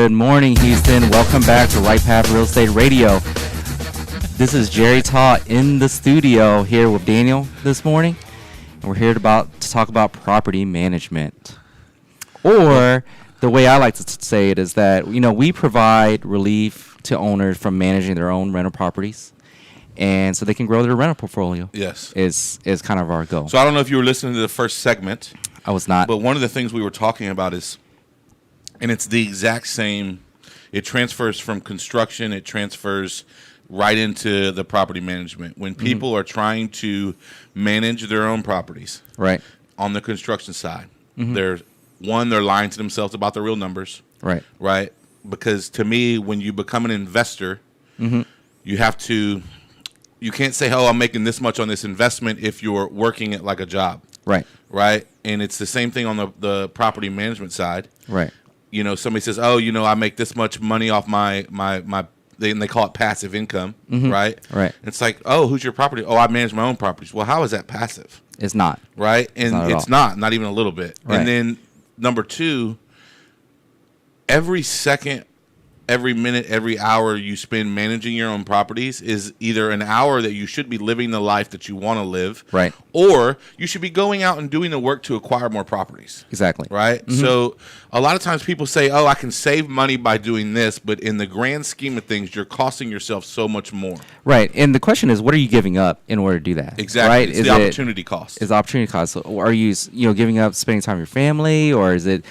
Good morning, Houston. Welcome back to Right Path Real Estate Radio. This is Jerry Taw in the studio here with Daniel this morning. And we're here to talk about property management. Or the way I like to say it is that, we provide relief to owners from managing their own rental properties. And so they can grow their rental portfolio. Yes. Is kind of our goal. So I don't know if you were listening to the first segment. I was not. But one of the things we were talking about is, and it's the exact same, it transfers from construction, it transfers right into the property management. When people are trying to manage their own properties, right, on the construction side, they're lying to themselves about the real numbers. Right? Because to me, when you become an investor, you can't say, oh, I'm making this much on this investment if you're working it like a job. Right? And it's the same thing on the property management side. Right. Somebody says, oh, I make this much money off my they call it passive income, right? Right. It's like, oh, who's your property? Oh, I manage my own properties. Well, how is that passive? It's not. Right? And it's not even a little bit. Right. And then number two, every second, every minute, every hour you spend managing your own properties is either an hour that you should be living the life that you want to live, right, or you should be going out and doing the work to acquire more properties. Exactly. Right? So a lot of times people say, oh, I can save money by doing this, but in the grand scheme of things, you're costing yourself so much more. Right. And the question is, what are you giving up in order to do that? Exactly. Right? It's the opportunity cost. Is the opportunity cost. So are you giving up spending time with your family, or is it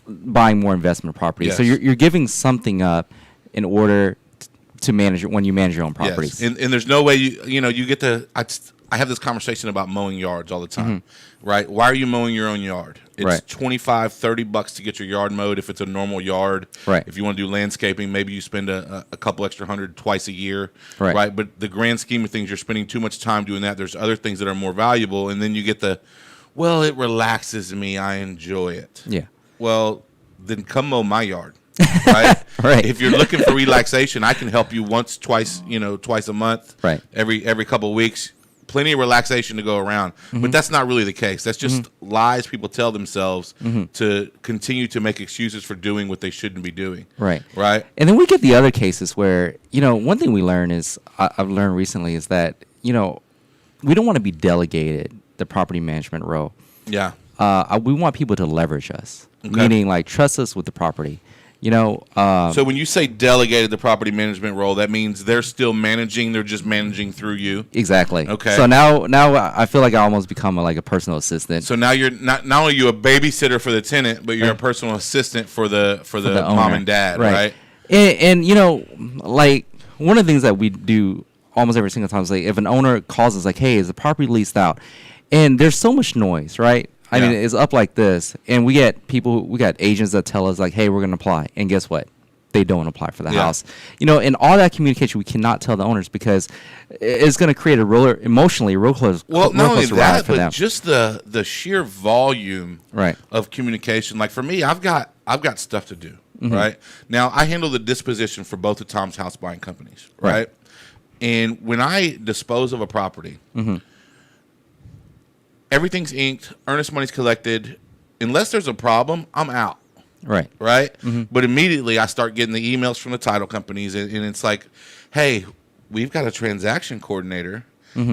buying more investment properties? Yes. So you're giving something up in order to manage it when you manage your own properties. Yes. And there's no way you get to. I have this conversation about mowing yards all the time, right? Why are you mowing your own yard? It's right. $25-$30 to get your yard mowed if it's a normal yard. Right. If you want to do landscaping, maybe you spend a couple extra $100 twice a year. Right. But the grand scheme of things, you're spending too much time doing that. There's other things that are more valuable, and then you get it relaxes me. I enjoy it. Yeah. Well, then come mow my yard. Right. Right. If you're looking for relaxation, I can help you twice a month. Right. Every couple of weeks. Plenty of relaxation to go around. But that's not really the case. That's just lies people tell themselves to continue to make excuses for doing what they shouldn't be doing. Right. Right. And then we get the other cases where, one thing we learn is, I've learned recently, is that, we don't want to be delegated the property management role. Yeah. We want people to leverage us, Okay. meaning like trust us with the property. So when you say delegated the property management role, that means they're still managing. They're just managing through you. Exactly. Okay. So now I feel like I almost become a personal assistant. So now you're not only are you a babysitter for the tenant, but you're a personal assistant for the mom and dad, right? And one of the things that we do almost every single time is if an owner calls us hey, is the property leased out? And there's so much noise, right? I mean, it's up like this, and we got agents that tell us hey, we're going to apply, and guess what? They don't apply for the house. And all that communication we cannot tell the owners because it's going to create a emotionally roller coaster. Well, not only that, but them. just the sheer volume of communication. Like for me, I've got stuff to do. Right now, I handle the disposition for both of Tom's house buying companies. Right, and when I dispose of a property. Everything's inked, earnest money's collected. Unless there's a problem, I'm out. Right? But immediately I start getting the emails from the title companies, and it's like, hey, we've got a transaction coordinator.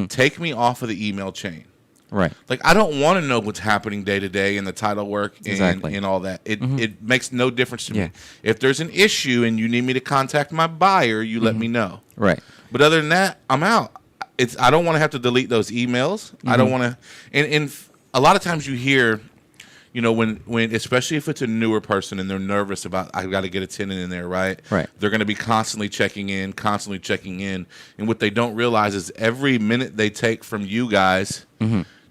Take me off of the email chain. Right. Like, I don't want to know what's happening day to day in the title work and all that. It makes no difference to me. If there's an issue and you need me to contact my buyer, you let me know. Right. But other than that, I'm out. I don't want to have to delete those emails. I don't want to, and a lot of times you hear, when especially if it's a newer person and they're nervous about I've got to get a tenant in there, right? They're going to be constantly checking in, and what they don't realize is every minute they take from you guys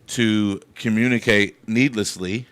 to communicate needlessly.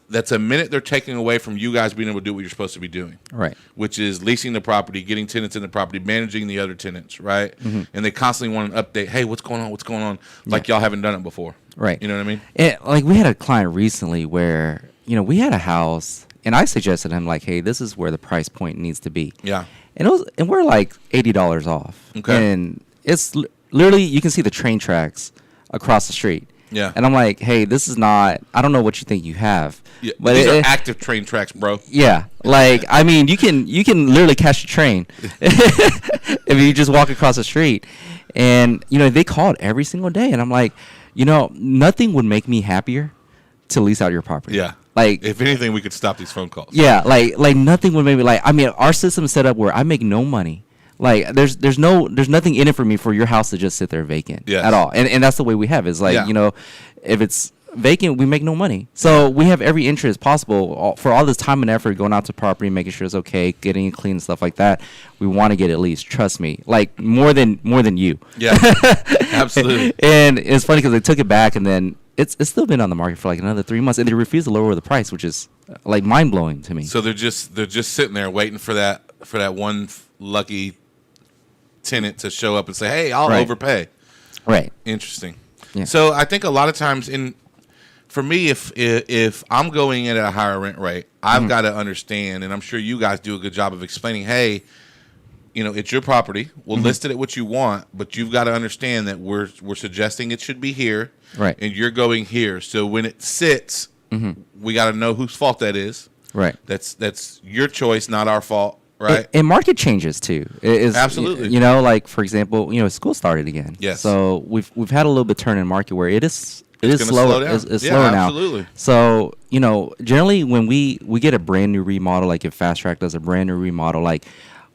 That's a minute they're taking away from you guys being able to do what you're supposed to be doing. Right. Which is leasing the property, getting tenants in the property, managing the other tenants, right? And they constantly want an update. Hey, what's going on? Like y'all haven't done it before. Right. You know what I mean? And we had a client recently where, we had a house and I suggested to him hey, this is where the price point needs to be. Yeah. And we're $80 off. Okay. And it's literally, you can see the train tracks across the street. Yeah. And I'm like, hey, this is not. I don't know what you think you have. Yeah, but these are active train tracks, bro. Yeah, like I mean, you can literally catch a train if you just walk across the street, and they called every single day, and I'm like, nothing would make me happier to lease out your property. Yeah. Like if anything, we could stop these phone calls. Yeah, like nothing would make me I mean, our system's set up where I make no money. Like there's nothing in it for me for your house to just sit there vacant at all, and that's the way we have it. It's like if it's vacant, we make no money. So we have every interest possible for all this time and effort going out to property, making sure it's okay, getting it clean and stuff like that. We want to get it leased. Trust me, like more than you. Yeah, absolutely. And it's funny because they took it back, and then it's still been on the market for like another 3 months, and they refused to lower the price, which is like mind blowing to me. So they're just sitting there waiting for that one lucky tenant to show up and say, "Hey, I'll overpay." Right. Interesting. Yeah. So I think a lot of times for me, if I'm going in at a higher rent rate, I've got to understand, and I'm sure you guys do a good job of explaining, hey, it's your property. We'll list it at what you want, but you've got to understand that we're suggesting it should be here, right? And you're going here. So when it sits, we got to know whose fault that is. Right. That's your choice, not our fault. Right. And market changes too. Absolutely. Like for example, school started again. Yes. So we've had a little bit turn in market where it is slower. It's slower now. Absolutely. So generally when we get a brand new remodel, like if Fast Track does a brand new remodel, like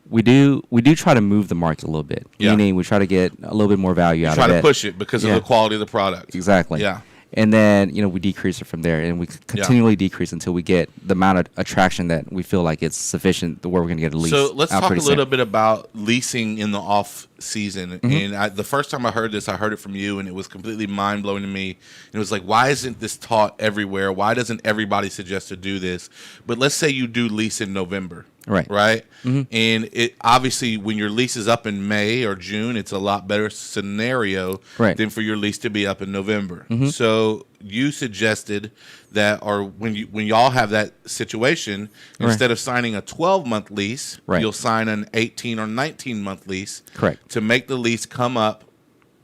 we do try to move the market a little bit. Yeah. Meaning we try to get a little bit more value out of it. Try to push it because of the quality of the product. Exactly. Yeah. And then, we decrease it from there, and we continually decrease until we get the amount of attraction that we feel like it's sufficient where we're going to get a lease. So let's talk a little bit about leasing in the off season. And the first time I heard this, I heard it from you, and it was completely mind blowing to me. And it was like, why isn't this taught everywhere? Why doesn't everybody suggest to do this? But let's say you do lease in November. Right. And it obviously when your lease is up in May or June, it's a lot better scenario than for your lease to be up in November. So you suggested that, or when y'all have that situation, instead of signing a 12-month lease, you'll sign an 18 or 19-month lease. Correct. To make the lease come up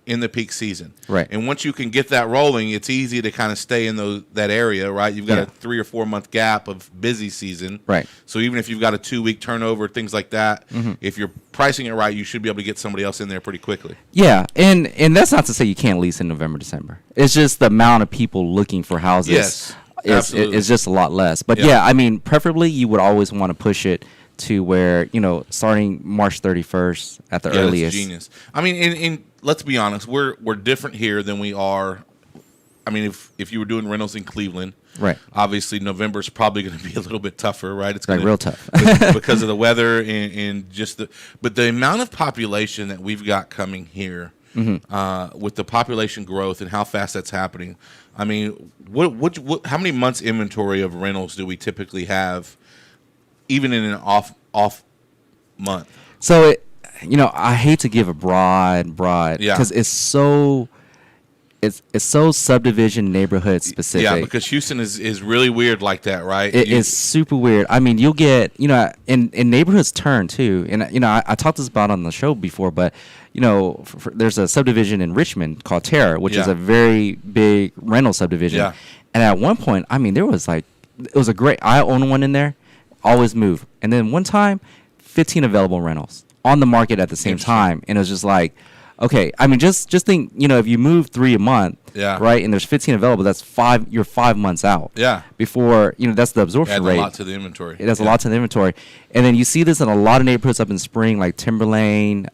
in the peak season. Right. And once you can get that rolling, it's easy to kind of stay in that area, right? You've got a 3 or 4 month gap of busy season. Right. So even if you've got a 2-week turnover, things like that, if you're pricing it right, you should be able to get somebody else in there pretty quickly. Yeah, and that's not to say you can't lease in November, December. It's just the amount of people looking for houses. Yes, absolutely. It's just a lot less. But yeah, I mean, preferably you would always want to push it to where, starting March 31st at the earliest. That's genius. I mean, and let's be honest, we're different here than we are. I mean, if you were doing rentals in Cleveland, right? Obviously, November's probably going to be a little bit tougher, right? It's like real tough because of the weather and just but the amount of population that we've got coming here with the population growth and how fast that's happening. I mean, what how many months inventory of rentals do we typically have, even in an off month? So I hate to give a broad, because it's so subdivision neighborhood specific. Yeah, because Houston is really weird like that, right? It is super weird. I mean, you'll get and neighborhoods turn too, and I talked this about on the show before, but there's a subdivision in Richmond called Terra, which is a very big rental subdivision. Yeah. And at one point, I mean, it was a great. I own one in there, always move, and then one time, 15 available rentals on the market at the same time, and it was just like, okay, I mean, just think, if you move 3 a month, right, and there's 15 available, that's 5. You're 5 months out. Yeah. Before that's the absorption rate. Adds a lot to the inventory. It adds a lot to the inventory, and then you see this in a lot of neighborhoods up in Spring, like Timberlane,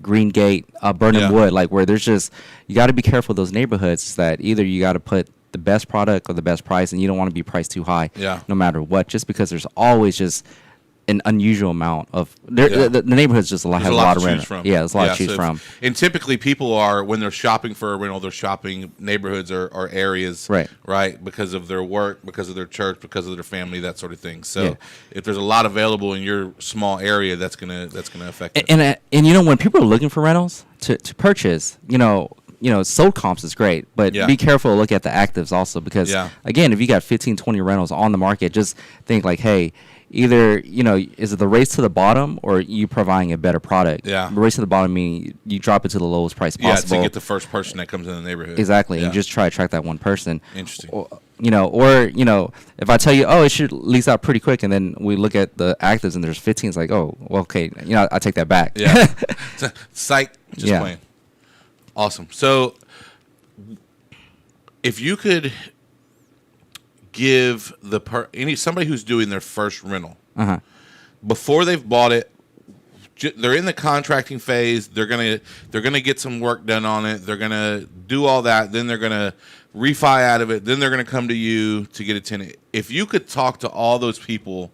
Greengate, Burnham Wood, like where there's just, you got to be careful of those neighborhoods that either you got to put the best product or the best price, and you don't want to be priced too high, no matter what, just because there's always just an unusual amount of the neighborhood's just has a lot of rent. Yeah, there's a lot to choose from. And typically, people are, when they're shopping for a rental, they're shopping neighborhoods or areas, right, because of their work, because of their church, because of their family, that sort of thing. So if there's a lot available in your small area, that's gonna affect it. And when people are looking for rentals to purchase, sold comps is great, but be careful to look at the actives also, because again, if you got 15, 20 rentals on the market, just think like, hey, either, is it the race to the bottom or you providing a better product? Yeah. The race to the bottom meaning you drop it to the lowest price possible. Yeah, to get the first person that comes in the neighborhood. Exactly. Yeah. And just try to attract that one person. Interesting. Or if I tell you, it should lease out pretty quick, and then we look at the actives and there's 15, it's like, oh, well, okay, I take that back. Yeah. Psych. Just playing. Awesome. So if you could give somebody who's doing their first rental, before they've bought it, they're in the contracting phase, they're gonna get some work done on it, they're gonna do all that, then they're gonna refi out of it, then they're gonna come to you to get a tenant. If you could talk to all those people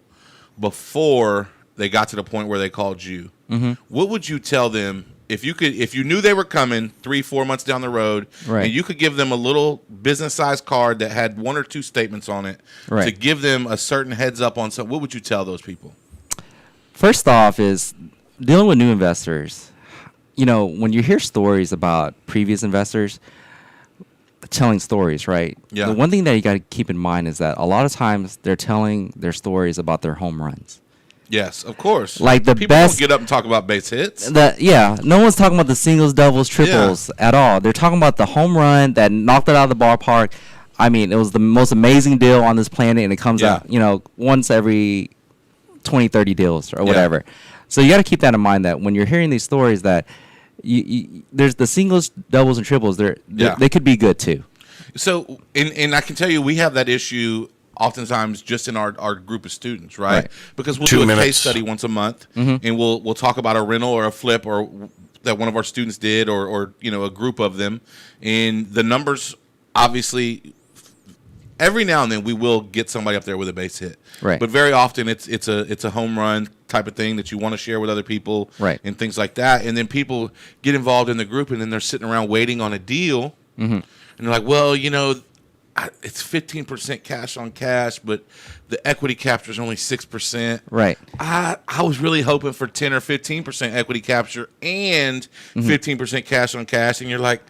before they got to the point where they called you, what would you tell them? If you knew they were coming 3-4 months down the road, right, and you could give them a little business-sized card that had 1 or 2 statements on it, right, to give them a certain heads up on something, what would you tell those people? First off is dealing with new investors. When you hear stories about previous investors telling stories, right? Yeah. The one thing that you got to keep in mind is that a lot of times they're telling their stories about their home runs. Yes, of course. Like the people best. Don't get up and talk about base hits. No one's talking about the singles, doubles, triples at all. They're talking about the home run that knocked it out of the ballpark. I mean, it was the most amazing deal on this planet, and it comes out, once every 20, 30 deals or whatever. So you got to keep that in mind, that when you're hearing these stories, that there's the singles, doubles, and triples. They could be good too. So, and I can tell you, we have that issue oftentimes just in our group of students, right? Because we'll do a case study once a month, and we'll talk about a rental or a flip or that one of our students did, or a group of them, and the numbers obviously. Every now and then we will get somebody up there with a base hit, right? But very often it's a home run type of thing that you want to share with other people, right? And things like that. And then people get involved in the group, and then they're sitting around waiting on a deal, and they're like, well, it's 15% cash on cash, but the equity capture is only 6%. Right. I was really hoping for 10 or 15% equity capture and 15% cash on cash, and you're like.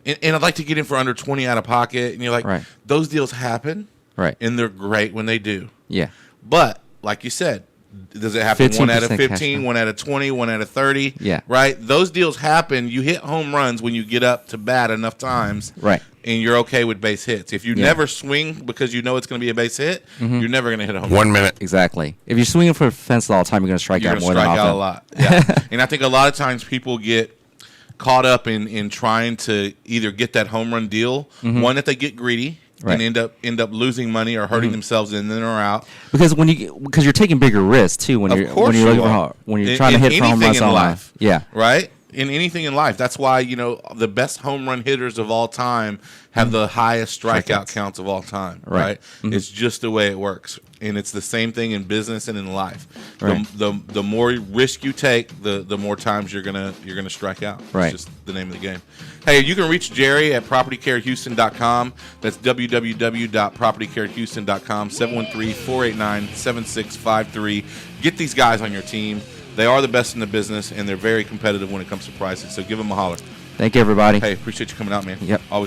And I'd like to get in for under 20 out of pocket. And you're like, right, those deals happen. Right. And they're great when they do. Yeah. But, like you said, does it happen 1 out of 15, 1 out of 20, 1 out of 30? Yeah. Right? Those deals happen. You hit home runs when you get up to bat enough times. Right. And you're okay with base hits. If you never swing because you know it's going to be a base hit, you're never going to hit a home run. 1 minute. Exactly. If you're swinging for a fence all the time, you're going to strike out more than often. You're going to strike out a lot. Yeah. And I think a lot of times people get caught up in trying to either get that home run deal, one that they get greedy and end up losing money or hurting themselves in and or out. Because you're taking bigger risks too when you're trying to hit for home runs in on life. Yeah. Right? In anything in life. That's why, the best home run hitters of all time have the highest strikeout counts of all time. Right? It's just the way it works. And it's the same thing in business and in life. Right. The more risk you take, the more times you're gonna strike out. Right. It's just the name of the game. Hey, you can reach Jerry at propertycarehouston.com. That's www.propertycarehouston.com. 713-489-7653. Get these guys on your team. They are the best in the business, and they're very competitive when it comes to pricing. So give them a holler. Thank you, everybody. Hey, appreciate you coming out, man. Yep. Always